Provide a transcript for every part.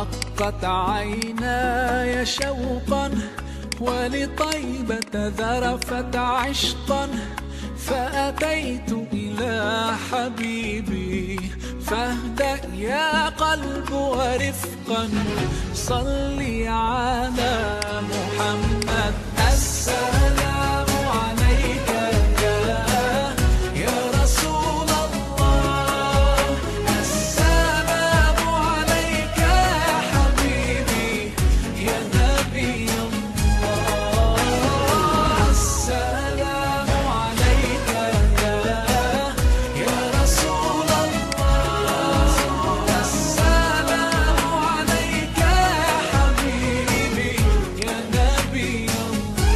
رقت عيناي شوقا ولطيبة ذرفت عشقا، فأتيت إلى حبيبي فاهدأ يا قلب ورفقا، صلي على محمد. السلام عليك يا رسول الله، السلام عليك يا حبيبي يا نبي الله، السلام عليك يا رسول الله، السلام عليك يا حبيبي يا نبي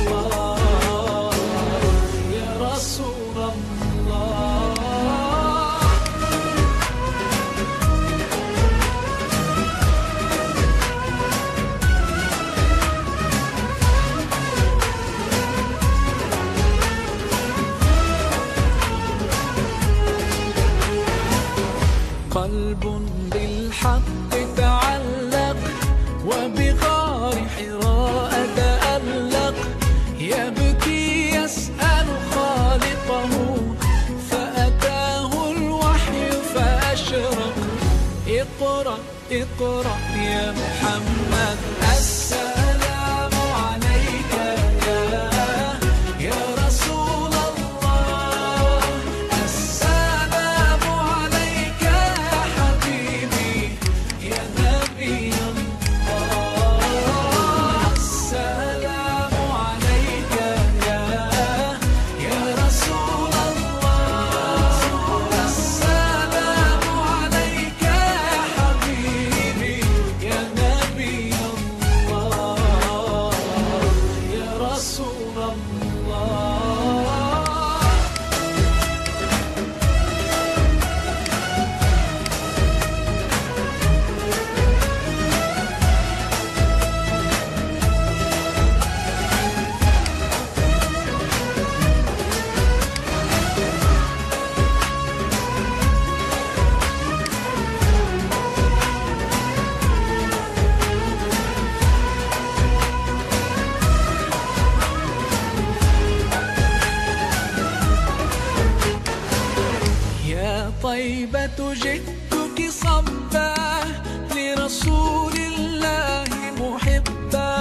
الله يا رسول الله. قلب بالحق تعلق وبغار حراء تألق، يبكي يسأل خالقه فأتاه الوحي فأشرق. اقرأ اقرأ يا محمد. السلام عليك يا رسول الله، السلام عليك يا حبيبي يا نبي الله، السلام عليك يا رسول الله، السلام عليك يا حبيبي يا نبي الله يا رسول الله. يا طيبة جئتك صبا لرسول الله محبا،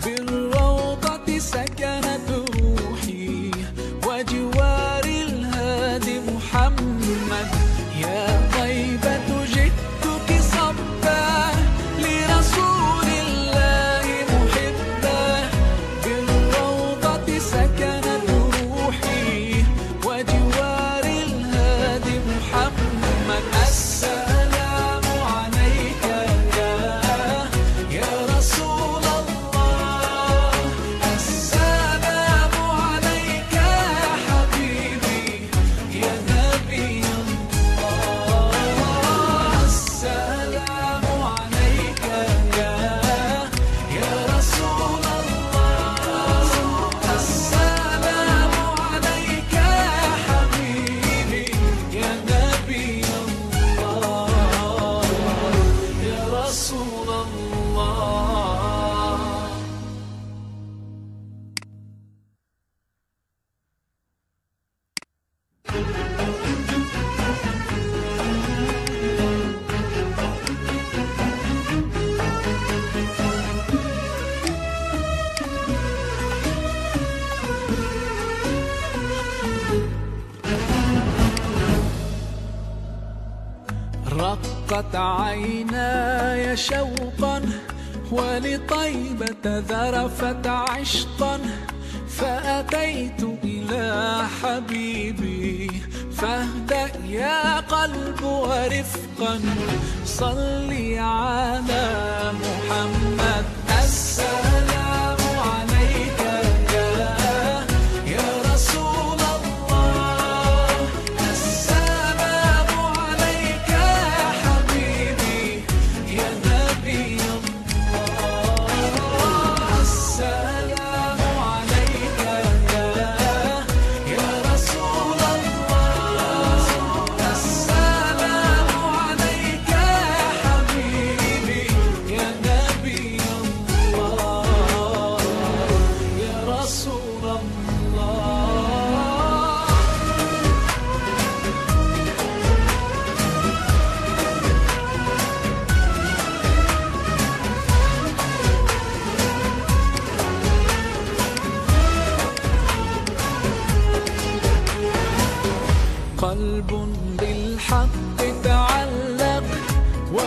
بالروضة سكنت روحي وجوار الهادي محمد. يا طيبة جئتك صبا لرسول الله محبا، بالروضة سكنت روحي وجوار الهادي محمد. السلام عليك يا رسول الله، السلام عليك يا حبيبي يا نبي الله، السلام عليك يا رسول الله، السلام عليك يا حبيبي يا نبي الله يا رسول الله. رقت عيناي شوقا ولطيبة ذرفت عشقا، فأتيت إلى حبيبي فاهدأ يا قلب ورفقا، صلي على محمد. السلام عليك يا رسول الله، السلام عليك يا حبيبي يا نبي الله، السلام عليك يا رسول الله، السلام عليك يا حبيبي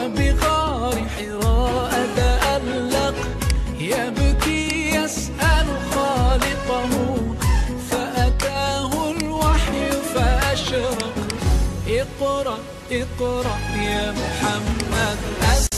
وبغار حراء تألق، يبكي يسأل خالقه، فأتاه الوحي فأشرق. اقرأ اقرأ يا محمد.